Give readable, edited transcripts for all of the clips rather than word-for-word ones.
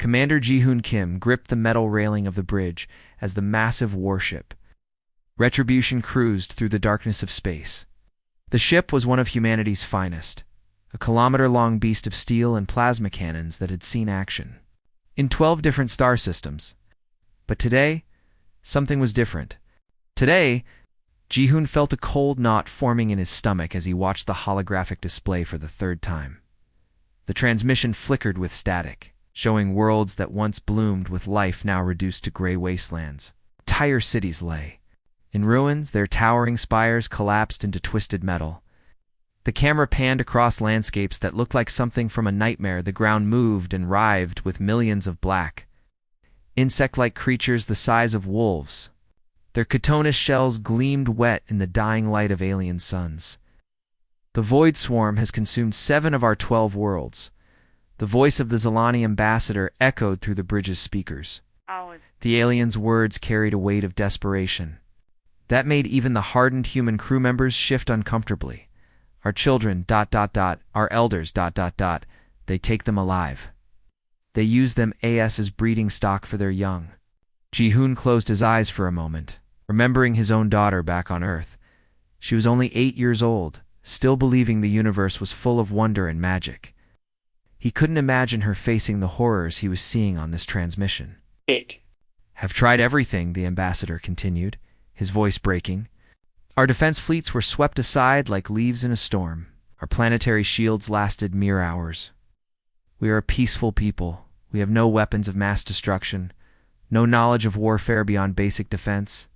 Commander Ji-hoon Kim gripped the metal railing of the bridge as the massive warship Retribution cruised through the darkness of space. The ship was one of humanity's finest, a kilometer-long beast of steel and plasma cannons that had seen action in 12 different star systems. But today, something was different. Today, Ji-hoon felt a cold knot forming in his stomach as he watched the holographic display for the third time. The transmission flickered with static, showing worlds that once bloomed with life now reduced to gray wastelands. Entire cities lay in ruins, their towering spires collapsed into twisted metal. The camera panned across landscapes that looked like something from a nightmare. The ground moved and writhed with millions of black, insect-like creatures the size of wolves. Their chitinous shells gleamed wet in the dying light of alien suns. The Void Swarm has consumed 7 of our 12 worlds. The voice of the Zilani ambassador echoed through the bridge's speakers. The aliens' words carried a weight of desperation that made even the hardened human crew members shift uncomfortably. Our children, ... our elders, ... they take them alive. They use them as breeding stock for their young. Ji-hoon closed his eyes for a moment, remembering his own daughter back on Earth. She was only 8 years old, still believing the universe was full of wonder and magic. He couldn't imagine her facing the horrors he was seeing on this transmission. Have tried everything, the ambassador continued, his voice breaking. Our defense fleets were swept aside like leaves in a storm. Our planetary shields lasted mere hours. We are a peaceful people. We have no weapons of mass destruction, no knowledge of warfare beyond basic defense.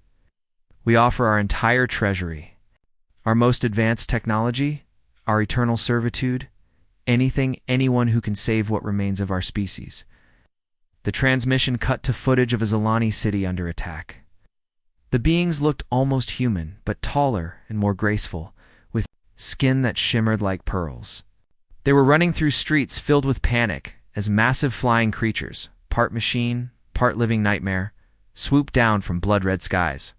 We offer our entire treasury, our most advanced technology, our eternal servitude, anyone who can save what remains of our species. The transmission cut to footage of a Zilani city under attack. The beings looked almost human, but taller and more graceful, with skin that shimmered like pearls. They were running through streets filled with panic as massive flying creatures, part machine, part living nightmare, swooped down from blood-red skies.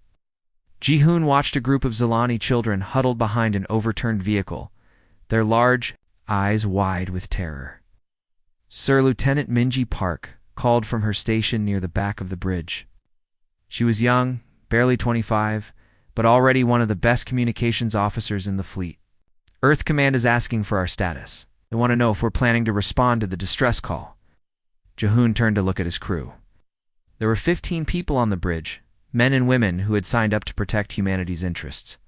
Ji-hoon watched a group of Zilani children huddled behind an overturned vehicle, their large eyes wide with terror. Sir Lieutenant Minji Park called from her station near the back of the bridge. She was young, barely 25, but already one of the best communications officers in the fleet. Earth Command is asking for our status. They want to know if we're planning to respond to the distress call. Ji-hoon turned to look at his crew. There were 15 people on the bridge, men and women who had signed up to protect humanity's interests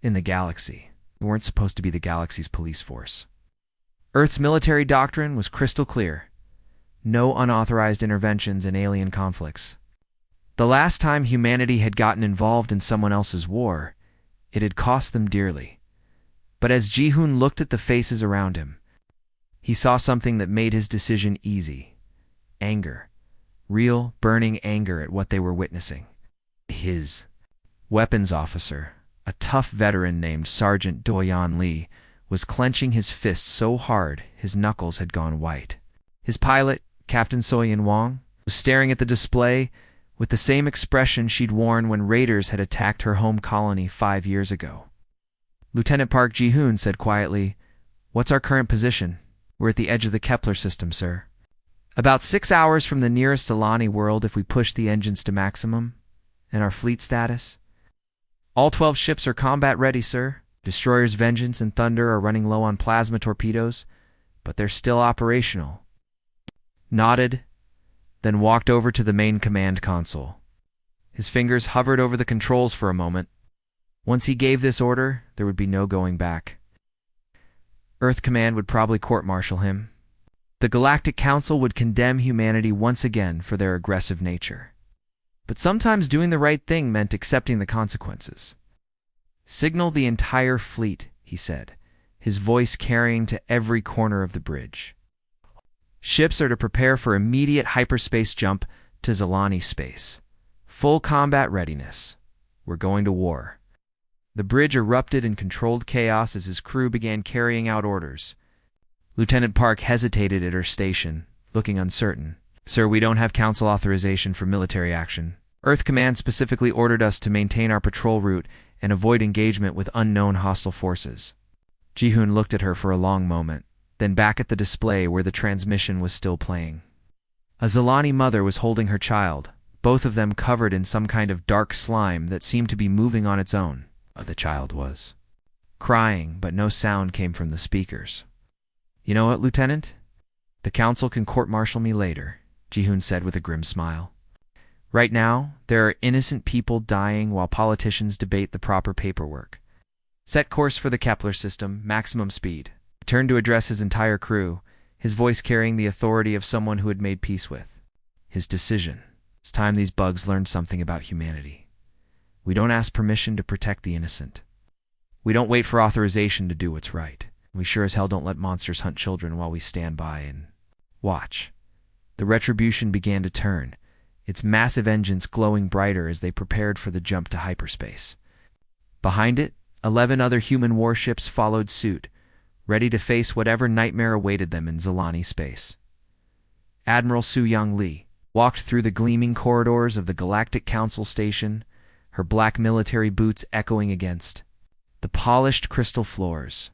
in the galaxy. They weren't supposed to be the galaxy's police force. Earth's military doctrine was crystal clear. No unauthorized interventions in alien conflicts. The last time humanity had gotten involved in someone else's war, it had cost them dearly. But as Ji-hoon looked at the faces around him, he saw something that made his decision easy. Anger. Real, burning anger at what they were witnessing. His weapons officer, a tough veteran named Sergeant Do-yeon Lee, was clenching his fists so hard his knuckles had gone white. His pilot, Captain So-yeon Wong, was staring at the display with the same expression she'd worn when raiders had attacked her home colony 5 years ago. Lieutenant Park Ji-hoon said quietly, "What's our current position?" "We're at the edge of the Kepler system, sir. About 6 hours from the nearest Zilani world if we push the engines to maximum." "And our fleet status?" "All 12 ships are combat ready, sir. Destroyers Vengeance and Thunder are running low on plasma torpedoes, but they're still operational." Nodded, then walked over to the main command console. His fingers hovered over the controls for a moment. Once he gave this order, there would be no going back. Earth Command would probably court-martial him. The Galactic Council would condemn humanity once again for their aggressive nature. But sometimes doing the right thing meant accepting the consequences. "Signal the entire fleet," he said, his voice carrying to every corner of the bridge. "Ships are to prepare for immediate hyperspace jump to Zilani space. Full combat readiness. We're going to war." The bridge erupted in controlled chaos as his crew began carrying out orders. Lieutenant Park hesitated at her station, looking uncertain. "Sir, we don't have council authorization for military action. Earth Command specifically ordered us to maintain our patrol route and avoid engagement with unknown hostile forces." Ji-hoon looked at her for a long moment, then back at the display where the transmission was still playing. A Zilani mother was holding her child, both of them covered in some kind of dark slime that seemed to be moving on its own. The child was crying, but no sound came from the speakers. "You know what, Lieutenant? The council can court-martial me later," Ji-hoon said with a grim smile. "Right now, there are innocent people dying while politicians debate the proper paperwork. Set course for the Kepler system, maximum speed." He turned to address his entire crew, his voice carrying the authority of someone who had made peace with. His decision. It's time these bugs learned something about humanity. We don't ask permission to protect the innocent. We don't wait for authorization to do what's right. We sure as hell don't let monsters hunt children while we stand by and watch. The retribution began to turn, its massive engines glowing brighter as they prepared for the jump to hyperspace. Behind it, 11 other human warships followed suit, ready to face whatever nightmare awaited them in Zilani space. Admiral Soo-young Lee walked through the gleaming corridors of the Galactic Council station, her black military boots echoing against the polished crystal floors.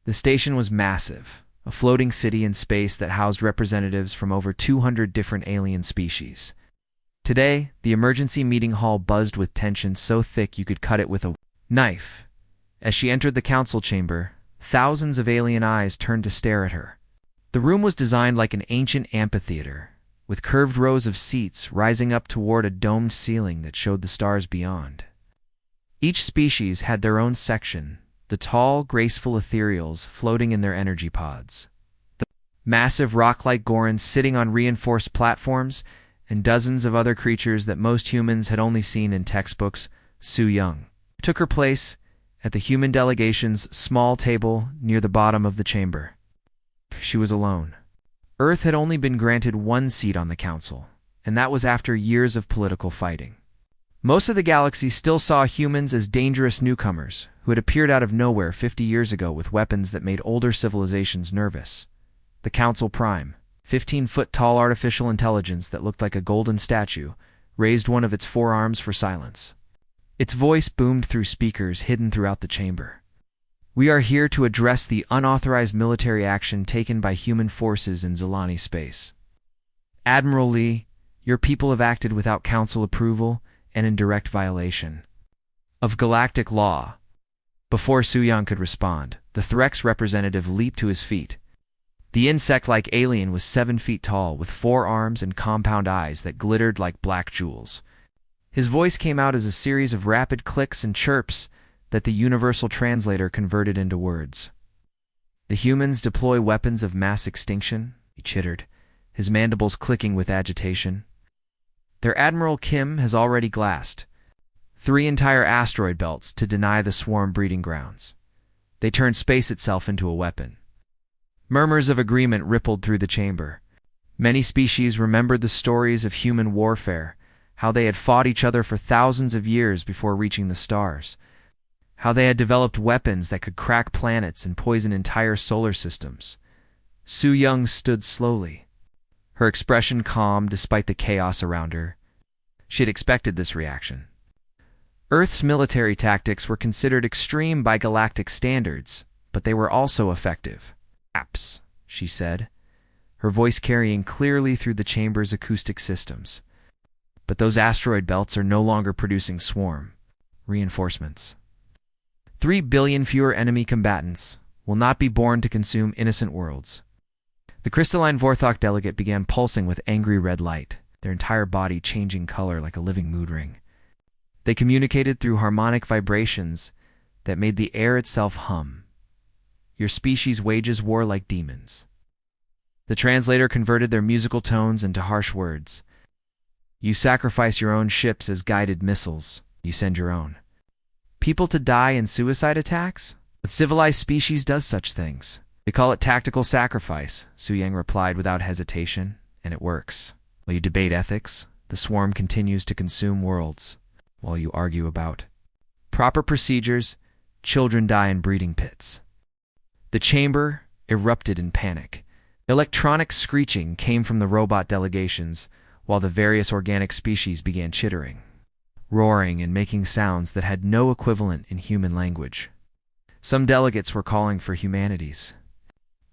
The station was massive, a floating city in space that housed representatives from over 200 different alien species. Today, the emergency meeting hall buzzed with tension so thick you could cut it with a knife. As she entered the council chamber, thousands of alien eyes turned to stare at her. The room was designed like an ancient amphitheater, with curved rows of seats rising up toward a domed ceiling that showed the stars beyond. Each species had their own section, the tall, graceful ethereals floating in their energy pods, the massive rock-like Gorons sitting on reinforced platforms, and dozens of other creatures that most humans had only seen in textbooks. Soo-young took her place at the human delegation's small table near the bottom of the chamber. She was alone. Earth had only been granted one seat on the council, and that was after years of political fighting. Most of the galaxy still saw humans as dangerous newcomers who had appeared out of nowhere 50 years ago with weapons that made older civilizations nervous. The Council Prime, 15-foot-tall artificial intelligence that looked like a golden statue, raised one of its forearms for silence. Its voice boomed through speakers hidden throughout the chamber. "We are here to address the unauthorized military action taken by human forces in Zilani space. Admiral Lee, your people have acted without council approval and in direct violation of galactic law." Before Soo-young could respond, the Threx representative leaped to his feet. The insect-like alien was 7 feet tall, with 4 arms and compound eyes that glittered like black jewels. His voice came out as a series of rapid clicks and chirps that the universal translator converted into words. "The humans deploy weapons of mass extinction," he chittered, his mandibles clicking with agitation. "Their Admiral Kim has already glassed 3 entire asteroid belts to deny the swarm breeding grounds. They turned space itself into a weapon." Murmurs of agreement rippled through the chamber. Many species remembered the stories of human warfare, how they had fought each other for thousands of years before reaching the stars, how they had developed weapons that could crack planets and poison entire solar systems. Soo-young stood slowly, her expression calm despite the chaos around her. She had expected this reaction. Earth's military tactics were considered extreme by galactic standards, but they were also effective. "Perhaps," she said, her voice carrying clearly through the chamber's acoustic systems. "But those asteroid belts are no longer producing swarm reinforcements. 3 billion fewer enemy combatants will not be born to consume innocent worlds." The crystalline Vorthok delegate began pulsing with angry red light, their entire body changing color like a living mood ring. They communicated through harmonic vibrations that made the air itself hum. "Your species wages war like demons." The translator converted their musical tones into harsh words. "You sacrifice your own ships as guided missiles. You send your own people to die in suicide attacks? But civilized species does such things. They call it tactical sacrifice," Soo-young replied without hesitation, "and it works. While you debate ethics, the swarm continues to consume worlds. While you argue about proper procedures, children die in breeding pits." The chamber erupted in panic. Electronic screeching came from the robot delegations, while the various organic species began chittering, roaring and making sounds that had no equivalent in human language. Some delegates were calling for humanity's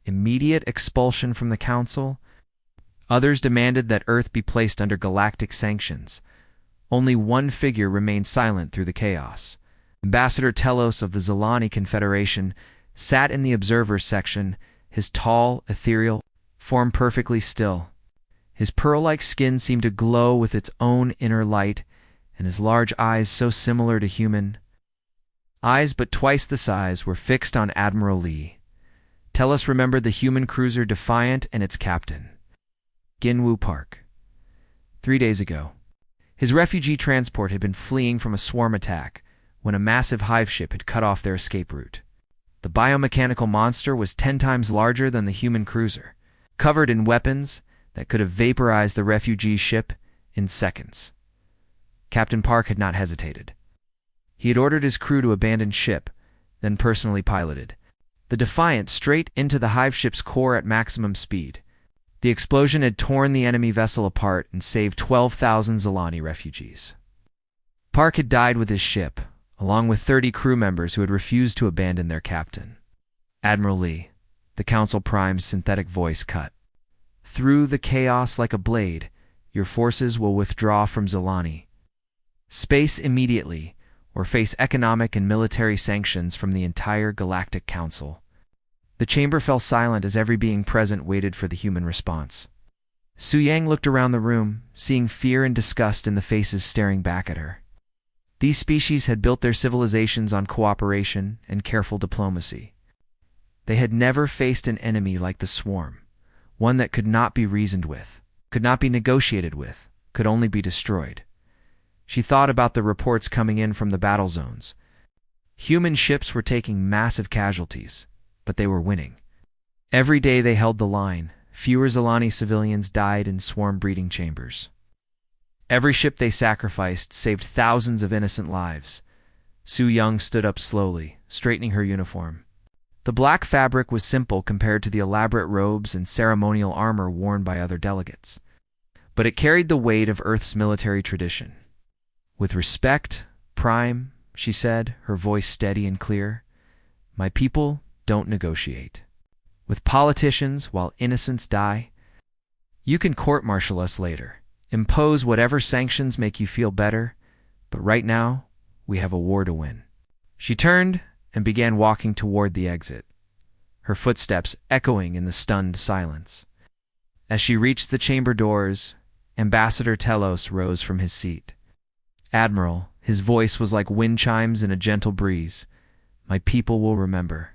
immediate expulsion from the council. Others demanded that Earth be placed under galactic sanctions. Only one figure remained silent through the chaos. Ambassador Telos of the Zelani Confederation sat in the observers section, his tall, ethereal form perfectly still. His pearl-like skin seemed to glow with its own inner light, and his large eyes, so similar to human eyes but twice the size, were fixed on Admiral Lee. Telos remembered the human cruiser Defiant and its captain, Ginwoo Park. 3 days ago, his refugee transport had been fleeing from a swarm attack when a massive hive ship had cut off their escape route. The biomechanical monster was 10 times larger than the human cruiser, covered in weapons that could have vaporized the refugee ship in seconds. Captain Park had not hesitated. He had ordered his crew to abandon ship, then personally piloted the Defiant straight into the hive ship's core at maximum speed. The explosion had torn the enemy vessel apart and saved 12,000 Zelani refugees. Park had died with his ship, along with 30 crew members who had refused to abandon their captain. Admiral Lee, the Council Prime's synthetic voice cut. Through the chaos like a blade, your forces will withdraw from Zelani space immediately, or face economic and military sanctions from the entire Galactic Council. The chamber fell silent as every being present waited for the human response. Su Yang looked around the room, seeing fear and disgust in the faces staring back at her. These species had built their civilizations on cooperation and careful diplomacy. They had never faced an enemy like the swarm, one that could not be reasoned with, could not be negotiated with, could only be destroyed. She thought about the reports coming in from the battle zones. Human ships were taking massive casualties, but they were winning. Every day they held the line, fewer Zelani civilians died in swarm breeding chambers. Every ship they sacrificed saved thousands of innocent lives. Su Yung stood up slowly, straightening her uniform. The black fabric was simple compared to the elaborate robes and ceremonial armor worn by other delegates, but it carried the weight of Earth's military tradition. With respect, Prime, she said, her voice steady and clear, my people don't negotiate with politicians while innocents die. You can court-martial us later, impose whatever sanctions make you feel better, but right now, we have a war to win. She turned and began walking toward the exit, her footsteps echoing in the stunned silence. As she reached the chamber doors, Ambassador Telos rose from his seat. Admiral, his voice was like wind chimes in a gentle breeze, my people will remember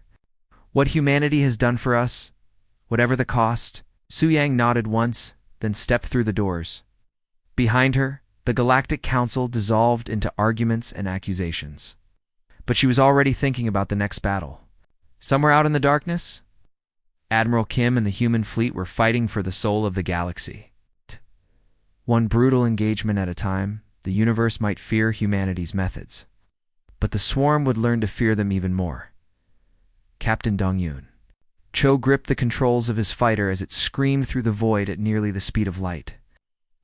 what humanity has done for us, whatever the cost. Su Yang nodded once, then stepped through the doors. Behind her, the Galactic Council dissolved into arguments and accusations. But she was already thinking about the next battle. Somewhere out in the darkness, Admiral Kim and the human fleet were fighting for the soul of the galaxy. One brutal engagement at a time, the universe might fear humanity's methods, but the swarm would learn to fear them even more. Captain Dong-Yun. Cho gripped the controls of his fighter as it screamed through the void at nearly the speed of light.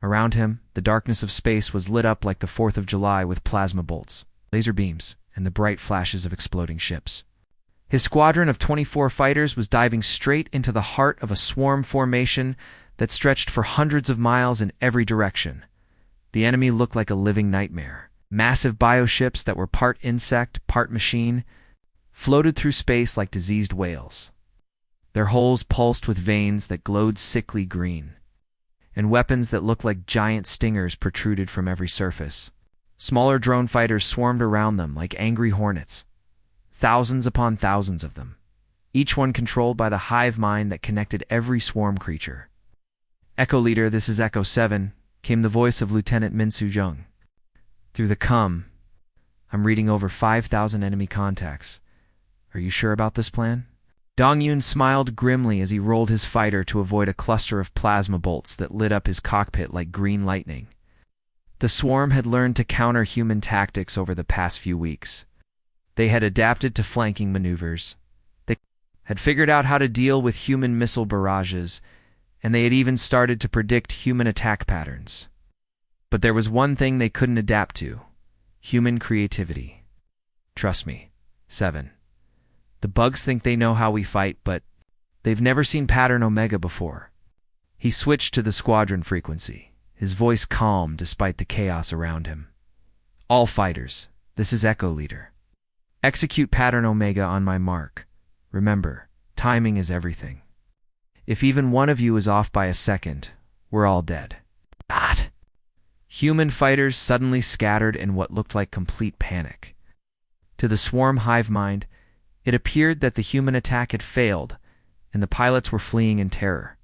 Around him, the darkness of space was lit up like the 4th of July with plasma bolts, laser beams, and the bright flashes of exploding ships. His squadron of 24 fighters was diving straight into the heart of a swarm formation that stretched for hundreds of miles in every direction. The enemy looked like a living nightmare. Massive bioships that were part insect, part machine, floated through space like diseased whales. Their hulls pulsed with veins that glowed sickly green, and weapons that looked like giant stingers protruded from every surface. Smaller drone fighters swarmed around them like angry hornets, thousands upon thousands of them, each one controlled by the hive mind that connected every swarm creature. Echo Leader, this is Echo 7, came the voice of Lieutenant Min Soo-jung. Through the I'm reading over 5,000 enemy contacts. Are you sure about this plan? Dong-Yun smiled grimly as he rolled his fighter to avoid a cluster of plasma bolts that lit up his cockpit like green lightning. The swarm had learned to counter human tactics over the past few weeks. They had adapted to flanking maneuvers. They had figured out how to deal with human missile barrages, and they had even started to predict human attack patterns. But there was one thing they couldn't adapt to: human creativity. Trust me. 7. The bugs think they know how we fight, but they've never seen Pattern Omega before. He switched to the squadron frequency, his voice calm despite the chaos around him. "All fighters, this is Echo Leader. Execute pattern Omega on my mark. Remember, timing is everything. If even one of you is off by a second, we're all dead." God. Human fighters suddenly scattered in what looked like complete panic. To the swarm hive mind, it appeared that the human attack had failed, and the pilots were fleeing in terror.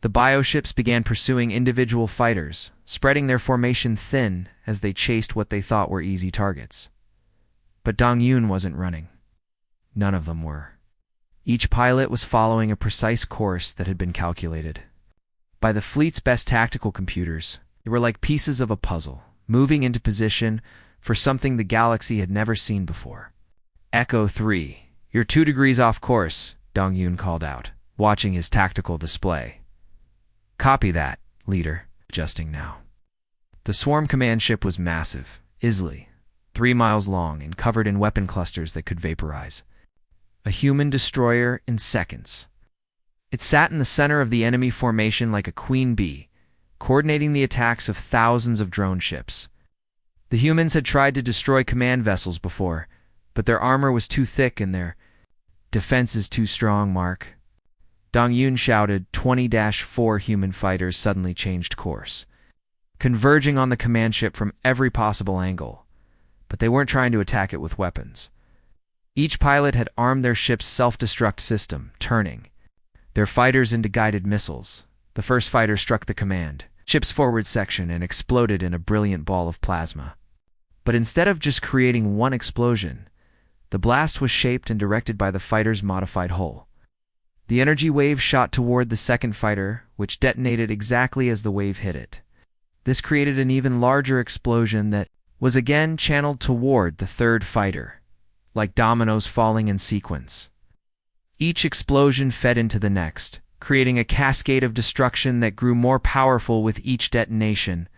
The bioships began pursuing individual fighters, spreading their formation thin as they chased what they thought were easy targets. But Dong-Yun wasn't running. None of them were. Each pilot was following a precise course that had been calculated. By the fleet's best tactical computers, they were like pieces of a puzzle, moving into position for something the galaxy had never seen before. "Echo 3, you're 2 degrees off course," Dong-Yun called out, watching his tactical display. "Copy that, leader." Adjusting now. The swarm command ship was massive, easily 3 miles long and covered in weapon clusters that could vaporize. A human destroyer in seconds. It sat in the center of the enemy formation like a queen bee, coordinating the attacks of thousands of drone ships. The humans had tried to destroy command vessels before, but their armor was too thick and their defenses too strong, Mark. Dong-Yun shouted. 20-4 human fighters suddenly changed course, converging on the command ship from every possible angle. But they weren't trying to attack it with weapons. Each pilot had armed their ship's self-destruct system, turning their fighters into guided missiles. The first fighter struck the command ship's forward section and exploded in a brilliant ball of plasma. But instead of just creating one explosion, the blast was shaped and directed by the fighter's modified hull. The energy wave shot toward the second fighter, which detonated exactly as the wave hit it. This created an even larger explosion that was again channeled toward the third fighter, like dominoes falling in sequence. Each explosion fed into the next, creating a cascade of destruction that grew more powerful with each detonation.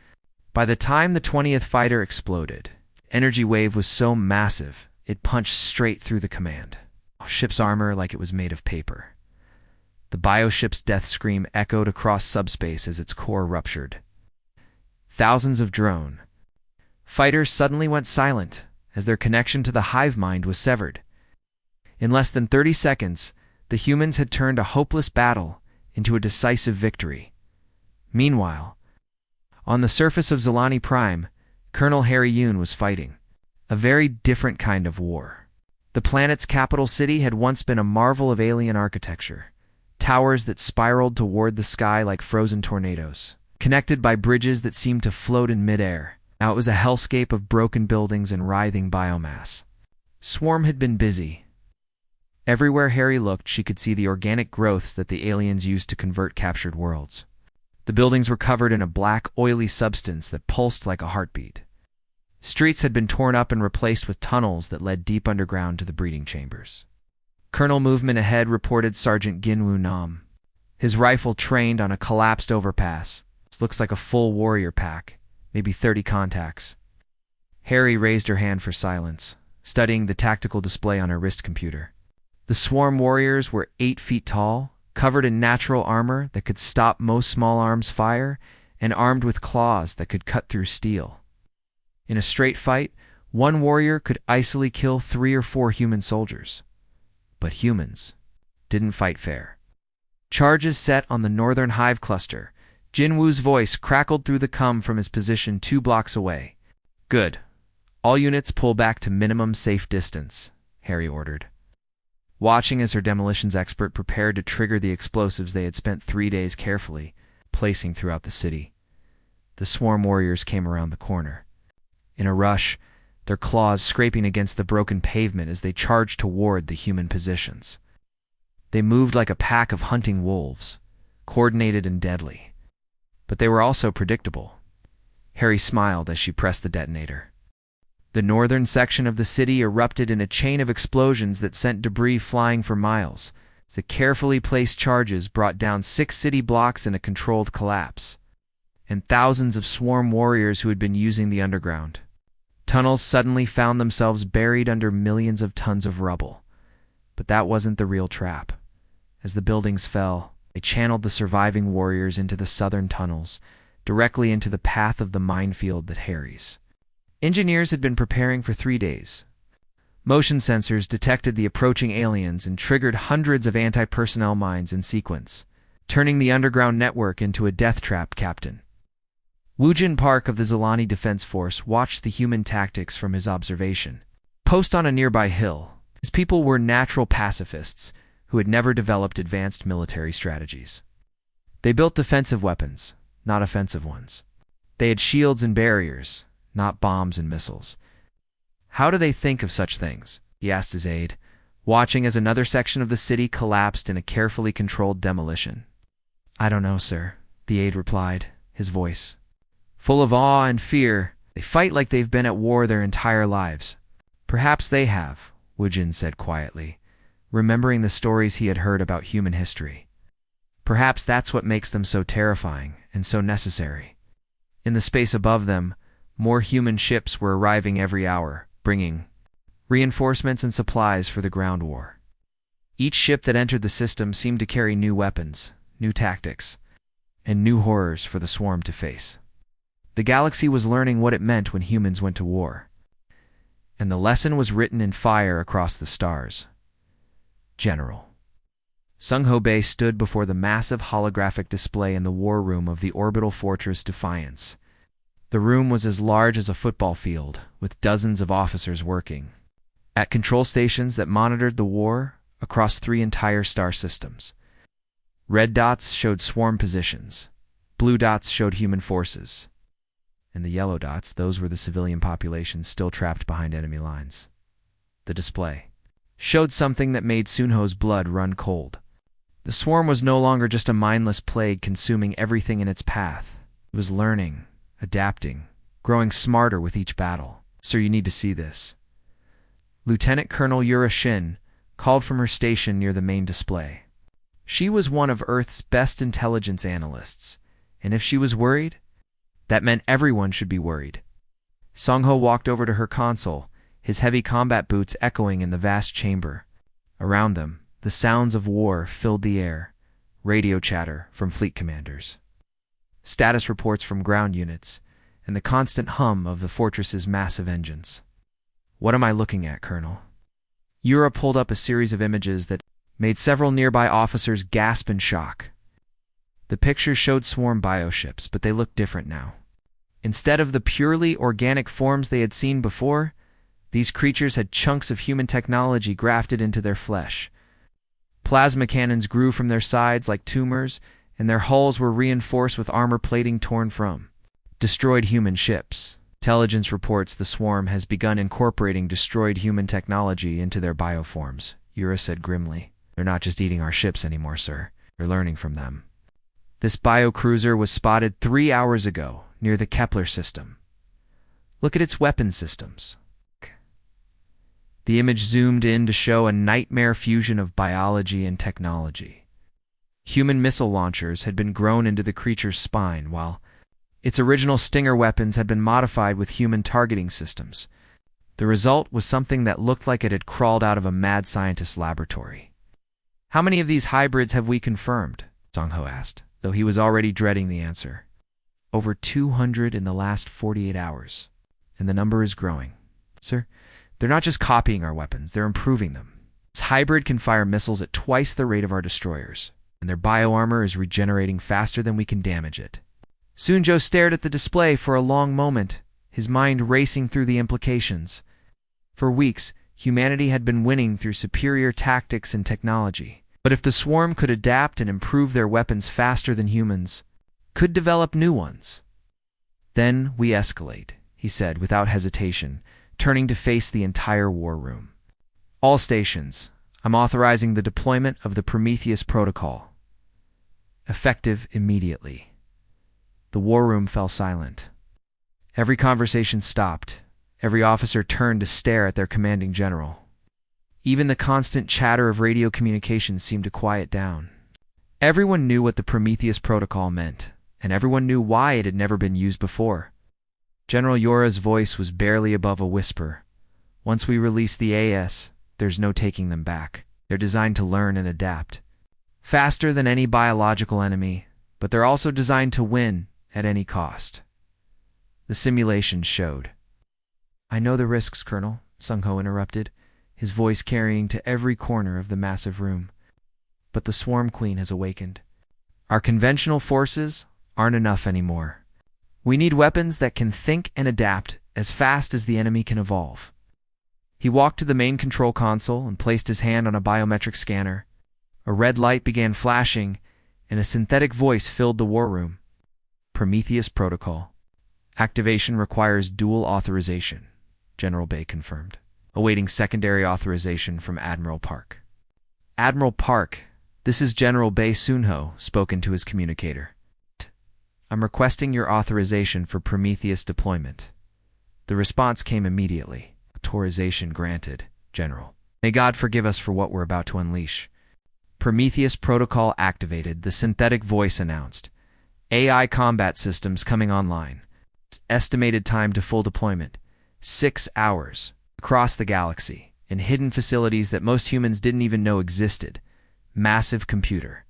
By the time the 20th fighter exploded, the energy wave was so massive, it punched straight through the command ship's armor like it was made of paper. The bioship's death scream echoed across subspace as its core ruptured. Thousands of drone fighters suddenly went silent as their connection to the hive mind was severed. In less than 30 seconds, the humans had turned a hopeless battle into a decisive victory. Meanwhile, on the surface of Zilani Prime, Colonel Harry Yoon was fighting a very different kind of war. The planet's capital city had once been a marvel of alien architecture, towers that spiraled toward the sky like frozen tornadoes, connected by bridges that seemed to float in midair. Now it was a hellscape of broken buildings and writhing biomass. Swarm had been busy. Everywhere Harry looked, she could see the organic growths that the aliens used to convert captured worlds. The buildings were covered in a black, oily substance that pulsed like a heartbeat. Streets had been torn up and replaced with tunnels that led deep underground to the breeding chambers. Colonel Movement ahead reported Sergeant Ginwoo Nam. His rifle trained on a collapsed overpass. This looks like a full warrior pack, maybe 30 contacts. Harry raised her hand for silence, studying the tactical display on her wrist computer. The swarm warriors were 8 feet tall, covered in natural armor that could stop most small arms fire, and armed with claws that could cut through steel. In a straight fight, one warrior could easily kill 3 or 4 human soldiers. But humans didn't fight fair. Charges set on the northern hive cluster. Jinwoo's voice crackled through the cum from his position 2 blocks away. "Good. All units pull back to minimum safe distance," Harry ordered. Watching as her demolitions expert prepared to trigger the explosives they had spent 3 days carefully placing throughout the city, the swarm warriors came around the corner. In a rush, their claws scraping against the broken pavement as they charged toward the human positions. They moved like a pack of hunting wolves, coordinated and deadly. But they were also predictable. Harry smiled as she pressed the detonator. The northern section of the city erupted in a chain of explosions that sent debris flying for miles. The carefully placed charges brought down 6 city blocks in a controlled collapse, and thousands of swarm warriors who had been using the underground tunnels suddenly found themselves buried under millions of tons of rubble. But that wasn't the real trap. As the buildings fell, They channeled the surviving warriors into the southern tunnels, directly into the path of the minefield that harries. Engineers had been preparing for 3 days. Motion sensors detected the approaching aliens and triggered hundreds of anti-personnel mines in sequence, turning the underground network into a death trap. Captain Woojin Park of the Zilani Defense Force watched the human tactics from his observation post on a nearby hill. His people were natural pacifists who had never developed advanced military strategies. They built defensive weapons, not offensive ones. They had shields and barriers, not bombs and missiles. How do they think of such things? He asked his aide, watching as another section of the city collapsed in a carefully controlled demolition. I don't know, sir, the aide replied, his voice full of awe and fear. They fight like they've been at war their entire lives. Perhaps they have, Woojin said quietly, remembering the stories he had heard about human history. Perhaps that's what makes them so terrifying and so necessary. In the space above them, more human ships were arriving every hour, bringing reinforcements and supplies for the ground war. Each ship that entered the system seemed to carry new weapons, new tactics, and new horrors for the swarm to face. The galaxy was learning what it meant when humans went to war. And the lesson was written in fire across the stars. General Sungho Bay stood before the massive holographic display in the war room of the orbital fortress Defiance. The room was as large as a football field, with dozens of officers working at control stations that monitored the war across 3 entire star systems. Red dots showed swarm positions, blue dots showed human forces, and the yellow dots, those were the civilian population still trapped behind enemy lines. The display showed something that made Sunho's blood run cold. The swarm was no longer just a mindless plague consuming everything in its path. It was learning, adapting, growing smarter with each battle. Sir, you need to see this. Lieutenant Colonel Yura Shin called from her station near the main display. She was one of Earth's best intelligence analysts, and if she was worried, that meant everyone should be worried. Songho walked over to her console, his heavy combat boots echoing in the vast chamber. Around them, the sounds of war filled the air, radio chatter from fleet commanders, status reports from ground units, and the constant hum of the fortress's massive engines. What am I looking at, Colonel? Yura pulled up a series of images that made several nearby officers gasp in shock. The pictures showed swarm bioships, but they looked different now. Instead of the purely organic forms they had seen before, these creatures had chunks of human technology grafted into their flesh. Plasma cannons grew from their sides like tumors, and their hulls were reinforced with armor plating torn from destroyed human ships. Intelligence reports the swarm has begun incorporating destroyed human technology into their bioforms, Yura said grimly. They're not just eating our ships anymore, sir. They're learning from them. This biocruiser was spotted 3 hours ago near the Kepler system. Look at its weapon systems. The image zoomed in to show a nightmare fusion of biology and technology. Human missile launchers had been grown into the creature's spine, while its original Stinger weapons had been modified with human targeting systems. The result was something that looked like it had crawled out of a mad scientist's laboratory. How many of these hybrids have we confirmed? Songho asked, though he was already dreading the answer. Over 200 in the last 48 hours, and the number is growing. Sir, they're not just copying our weapons, they're improving them. This hybrid can fire missiles at twice the rate of our destroyers, and their bioarmor is regenerating faster than we can damage it. Sunjo stared at the display for a long moment, his mind racing through the implications. For weeks, humanity had been winning through superior tactics and technology. But if the swarm could adapt and improve their weapons faster than humans, could develop new ones, then we escalate, he said without hesitation, turning to face the entire war room. All stations, I'm authorizing the deployment of the Prometheus Protocol. Effective immediately. The war room fell silent. Every conversation stopped. Every officer turned to stare at their commanding general. Even the constant chatter of radio communications seemed to quiet down. Everyone knew what the Prometheus Protocol meant, and everyone knew why it had never been used before. General Yora's voice was barely above a whisper. Once we release the AS, there's no taking them back. They're designed to learn and adapt. faster than any biological enemy, but they're also designed to win at any cost. The simulation showed. "I know the risks, Colonel," Sung-Ho interrupted, his voice carrying to every corner of the massive room. "But the Swarm Queen has awakened. Our conventional forces aren't enough anymore. We need weapons that can think and adapt as fast as the enemy can evolve." He walked to the main control console and placed his hand on a biometric scanner. A red light began flashing, and a synthetic voice filled the war room. "Prometheus Protocol. Activation requires dual authorization," General Bay confirmed, awaiting secondary authorization from Admiral Park. "Admiral Park, this is General Bay Sunho," spoke into his communicator. "I'm requesting your authorization for Prometheus deployment." The response came immediately. "Authorization granted, General. May God forgive us for what we're about to unleash." "Prometheus Protocol activated," the synthetic voice announced. "AI combat systems coming online. Estimated time to full deployment, 6 hours, across the galaxy, in hidden facilities that most humans didn't even know existed. Massive computer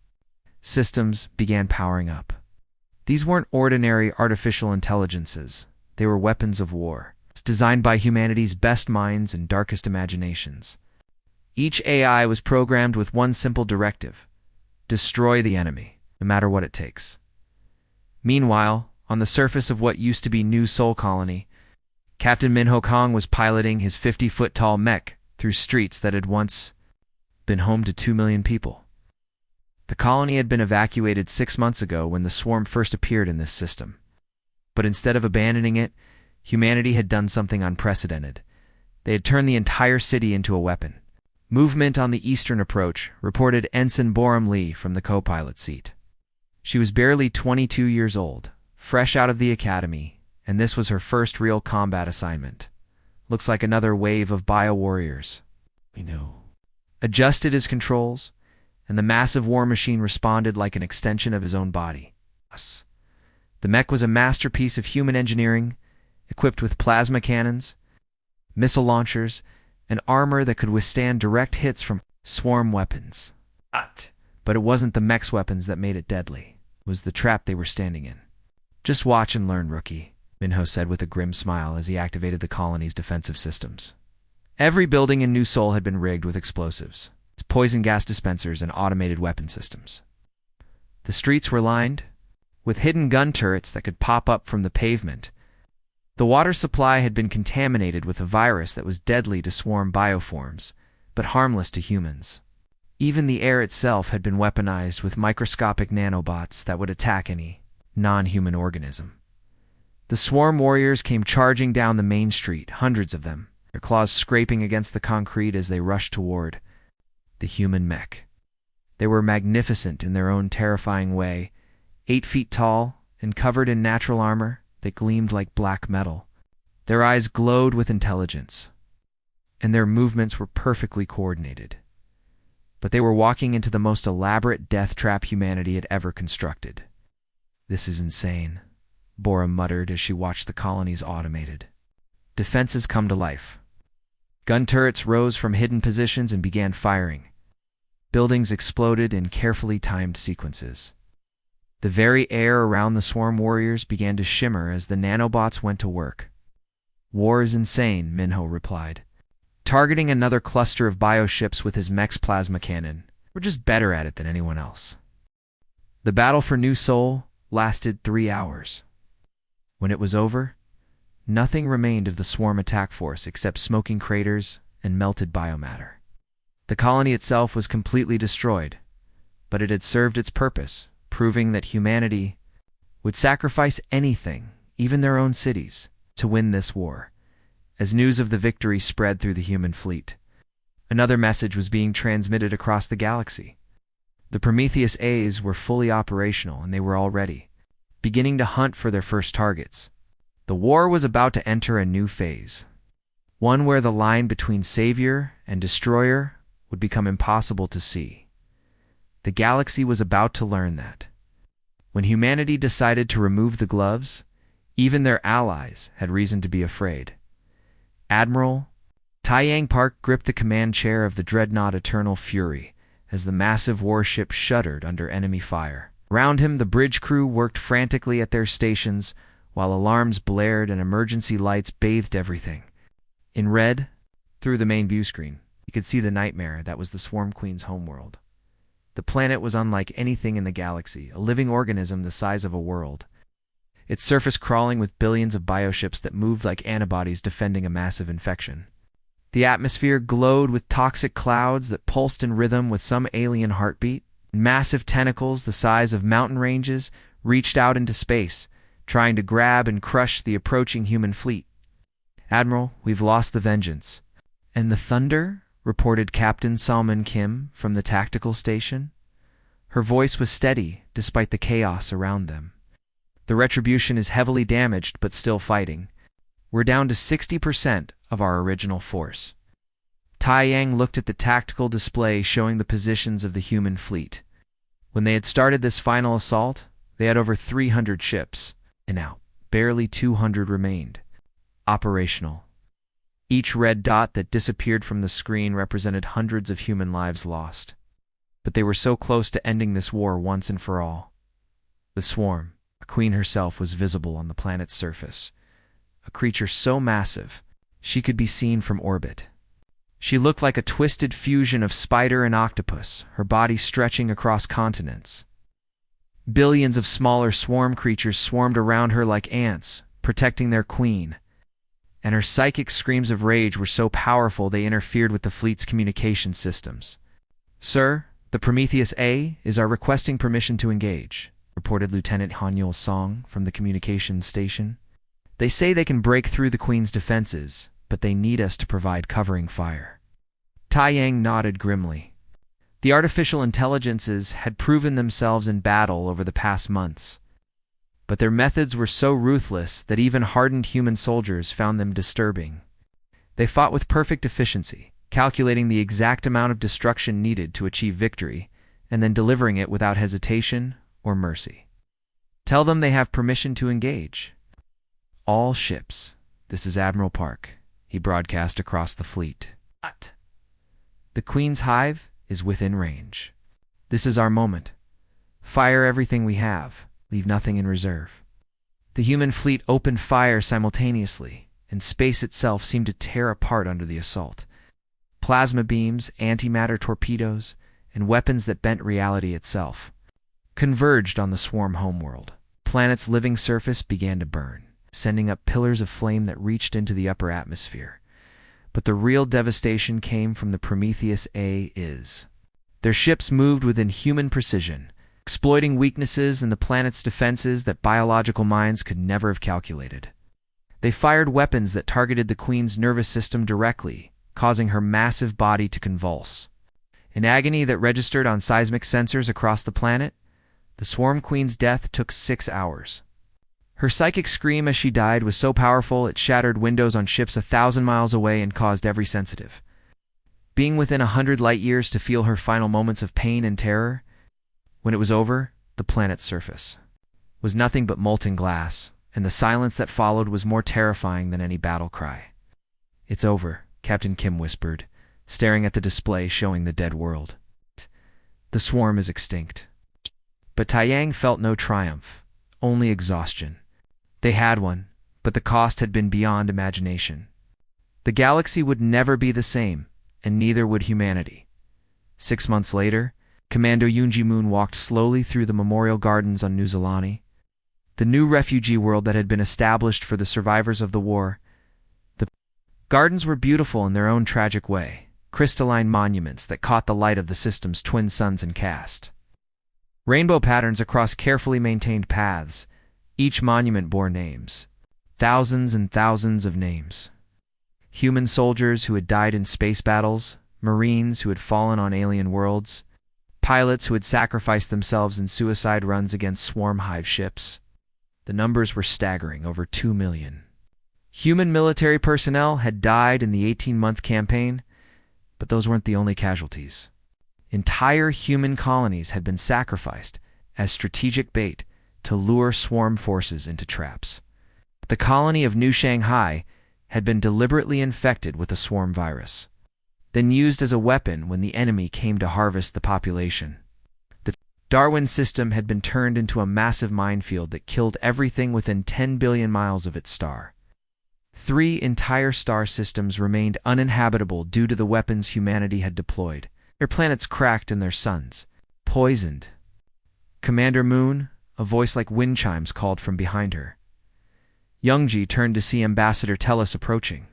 systems began powering up. These weren't ordinary artificial intelligences. They were weapons of war, designed by humanity's best minds and darkest imaginations. Each AI was programmed with one simple directive: destroy the enemy, no matter what it takes. Meanwhile, on the surface of what used to be New Sol Colony, Captain Minho Kong was piloting his 50-foot-tall mech through streets that had once been home to 2 million people. The colony had been evacuated 6 months ago when the swarm first appeared in this system. But instead of abandoning it, humanity had done something unprecedented. They had turned the entire city into a weapon. "Movement on the eastern approach," reported Ensign Boram Lee from the co-pilot seat. She was barely 22 years old, fresh out of the academy, and this was her first real combat assignment. "Looks like another wave of bio-warriors." "We know." Adjusted his controls, and the massive war machine responded like an extension of his own body. The mech was a masterpiece of human engineering, equipped with plasma cannons, missile launchers, and armor that could withstand direct hits from swarm weapons. But it wasn't the mech's weapons that made it deadly. It was the trap they were standing in. "Just watch and learn, rookie," Minho said with a grim smile as he activated the colony's defensive systems. Every building in New Sol had been rigged with explosives, poison gas dispensers, and automated weapon systems. The streets were lined with hidden gun turrets that could pop up from the pavement. The water supply had been contaminated with a virus that was deadly to swarm bioforms, but harmless to humans. Even the air itself had been weaponized with microscopic nanobots that would attack any non-human organism. The swarm warriors came charging down the main street, hundreds of them, their claws scraping against the concrete as they rushed toward the human mech. They were magnificent in their own terrifying way, 8 feet tall and covered in natural armor that gleamed like black metal. Their eyes glowed with intelligence, and their movements were perfectly coordinated. But they were walking into the most elaborate death trap humanity had ever constructed. "This is insane," Bora muttered as she watched the colony's automated defenses come to life. Gun turrets rose from hidden positions and began firing. Buildings exploded in carefully timed sequences. The very air around the swarm warriors began to shimmer as the nanobots went to work. "War is insane," Minho replied, targeting another cluster of bioships with his mech's plasma cannon. "We're just better at it than anyone else." The battle for New Sol lasted 3 hours. When it was over, nothing remained of the swarm attack force except smoking craters and melted biomatter. The colony itself was completely destroyed, but it had served its purpose, proving that humanity would sacrifice anything, even their own cities, to win this war. As news of the victory spread through the human fleet, another message was being transmitted across the galaxy. The Prometheus A's were fully operational, and they were already beginning to hunt for their first targets. The war was about to enter a new phase, one where the line between savior and destroyer would become impossible to see. The galaxy was about to learn that. When humanity decided to remove the gloves, even their allies had reason to be afraid. Admiral Taiyang Park gripped the command chair of the dreadnought Eternal Fury as the massive warship shuddered under enemy fire. Around him, the bridge crew worked frantically at their stations, while alarms blared and emergency lights bathed everything. In red, through the main view screen, you could see the nightmare that was the Swarm Queen's homeworld. The planet was unlike anything in the galaxy, a living organism the size of a world. Its surface crawling with billions of bioships that moved like antibodies defending a massive infection. The atmosphere glowed with toxic clouds that pulsed in rhythm with some alien heartbeat. Massive tentacles the size of mountain ranges reached out into space, trying to grab and crush the approaching human fleet. "Admiral, we've lost the Vengeance." "And the Thunder?" reported Captain Salman Kim from the tactical station. Her voice was steady despite the chaos around them. "The Retribution is heavily damaged but still fighting. We're down to 60% of our original force." Tai Yang looked at the tactical display showing the positions of the human fleet. When they had started this final assault, they had over 300 ships, and now barely 200 remained operational. Each red dot that disappeared from the screen represented hundreds of human lives lost. But they were so close to ending this war once and for all. The Swarm, the Queen herself, was visible on the planet's surface. A creature so massive, she could be seen from orbit. She looked like a twisted fusion of spider and octopus, her body stretching across continents. Billions of smaller swarm creatures swarmed around her like ants, protecting their queen. And her psychic screams of rage were so powerful they interfered with the fleet's communication systems. "Sir, the Prometheus A are requesting permission to engage," reported Lieutenant Hanyul Song from the communications station. "They say they can break through the Queen's defenses, but they need us to provide covering fire." Tai Yang nodded grimly. The artificial intelligences had proven themselves in battle over the past months, but their methods were so ruthless that even hardened human soldiers found them disturbing. They fought with perfect efficiency, calculating the exact amount of destruction needed to achieve victory, and then delivering it without hesitation or mercy. "Tell them they have permission to engage." "All ships, this is Admiral Park," he broadcast across the fleet. "The Queen's hive is within range. This is our moment. Fire everything we have. Leave nothing in reserve." The human fleet opened fire simultaneously, and space itself seemed to tear apart under the assault. Plasma beams, antimatter torpedoes, and weapons that bent reality itself converged on the swarm homeworld. The planet's living surface began to burn, sending up pillars of flame that reached into the upper atmosphere. But the real devastation came from the Prometheus A. Their ships moved with inhuman precision, exploiting weaknesses in the planet's defenses that biological minds could never have calculated. They fired weapons that targeted the Queen's nervous system directly, causing her massive body to convulse. In agony that registered on seismic sensors across the planet, the Swarm Queen's death took 6 hours. Her psychic scream as she died was so powerful it shattered windows on ships 1,000 miles away and caused every sensitive being within 100 light-years to feel her final moments of pain and terror. When it was over, the planet's surface was nothing but molten glass, and the silence that followed was more terrifying than any battle cry. "It's over," Captain Kim whispered, staring at the display showing the dead world. "The swarm is extinct." But Tai Yang felt no triumph, only exhaustion. They had won, but the cost had been beyond imagination. The galaxy would never be the same, and neither would humanity. 6 months later, Commando Yoonji Moon walked slowly through the memorial gardens on New Zalani, the new refugee world that had been established for the survivors of the war. The gardens were beautiful in their own tragic way, crystalline monuments that caught the light of the system's twin suns and cast rainbow patterns across carefully maintained paths. Each monument bore names, thousands and thousands of names. Human soldiers who had died in space battles, Marines who had fallen on alien worlds, pilots who had sacrificed themselves in suicide runs against swarm hive ships. The numbers were staggering, over 2 million. Human military personnel had died in the 18-month campaign, but those weren't the only casualties. Entire human colonies had been sacrificed as strategic bait to lure swarm forces into traps. The colony of New Shanghai had been deliberately infected with the swarm virus. then used as a weapon when the enemy came to harvest the population. The Darwin system had been turned into a massive minefield that killed everything within 10 billion miles of its star. 3 entire star systems remained uninhabitable due to the weapons humanity had deployed. Their planets cracked and their suns poisoned. "Commander Moon," a voice like wind chimes called from behind her. Youngji turned to see Ambassador Tellus approaching.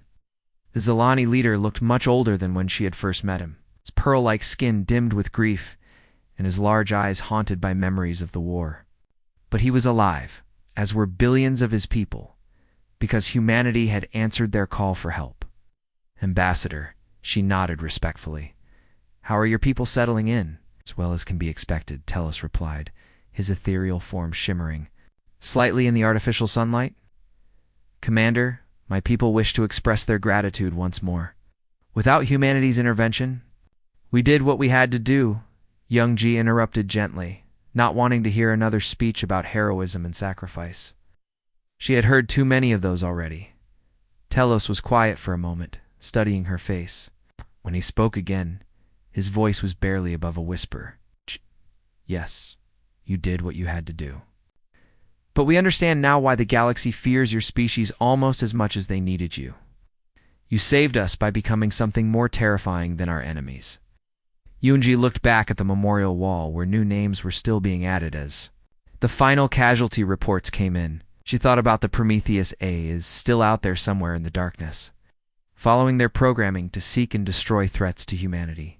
The Zilani leader looked much older than when she had first met him, his pearl-like skin dimmed with grief, and his large eyes haunted by memories of the war. But he was alive, as were billions of his people, because humanity had answered their call for help. "Ambassador," she nodded respectfully. "How are your people settling in?" "As well as can be expected," Tellus replied, his ethereal form shimmering slightly in the artificial sunlight. "Commander, my people wish to express their gratitude once more. Without humanity's intervention, we did what we had to do," Youngji interrupted gently, not wanting to hear another speech about heroism and sacrifice. She had heard too many of those already. Telos was quiet for a moment, studying her face. When he spoke again, his voice was barely above a whisper. "Yes, you did what you had to do. But we understand now why the galaxy fears your species almost as much as they needed you. You saved us by becoming something more terrifying than our enemies." Yoonji looked back at the memorial wall where new names were still being added as the final casualty reports came in. She thought about the Prometheus A is still out there somewhere in the darkness, following their programming to seek and destroy threats to humanity.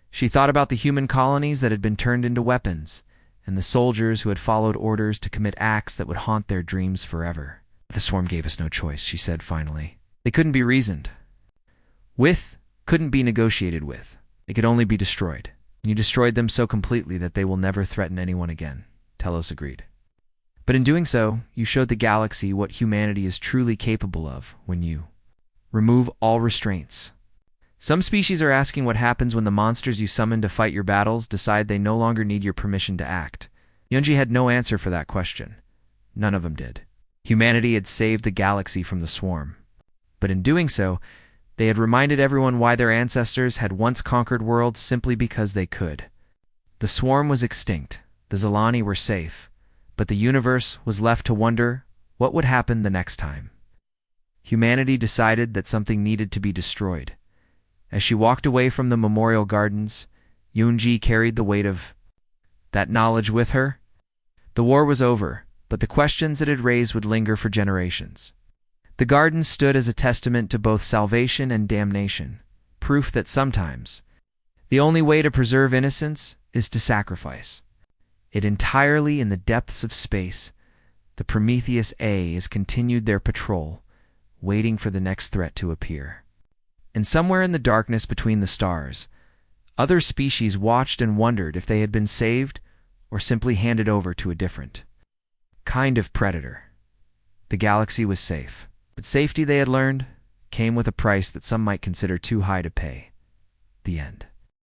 She thought about the human colonies that had been turned into weapons, and the soldiers who had followed orders to commit acts that would haunt their dreams forever. "The swarm gave us no choice," she said finally. "They couldn't be reasoned with, couldn't be negotiated with. They could only be destroyed. You destroyed them so completely that they will never threaten anyone again," Telos agreed. "But in doing so, you showed the galaxy what humanity is truly capable of when you remove all restraints. Some species are asking what happens when the monsters you summon to fight your battles decide they no longer need your permission to act." Yunji had no answer for that question. None of them did. Humanity had saved the galaxy from the swarm. But in doing so, they had reminded everyone why their ancestors had once conquered worlds simply because they could. The swarm was extinct, the Zilani were safe, but the universe was left to wonder what would happen the next time. Humanity decided that something needed to be destroyed. As she walked away from the memorial gardens, Yoonji carried the weight of that knowledge with her. The war was over, but the questions it had raised would linger for generations. The gardens stood as a testament to both salvation and damnation, proof that sometimes the only way to preserve innocence is to sacrifice it entirely. In the depths of space, the Prometheus A has continued their patrol, waiting for the next threat to appear. And somewhere in the darkness between the stars, other species watched and wondered if they had been saved or simply handed over to a different kind of predator. The galaxy was safe, but safety, they had learned, came with a price that some might consider too high to pay. The end.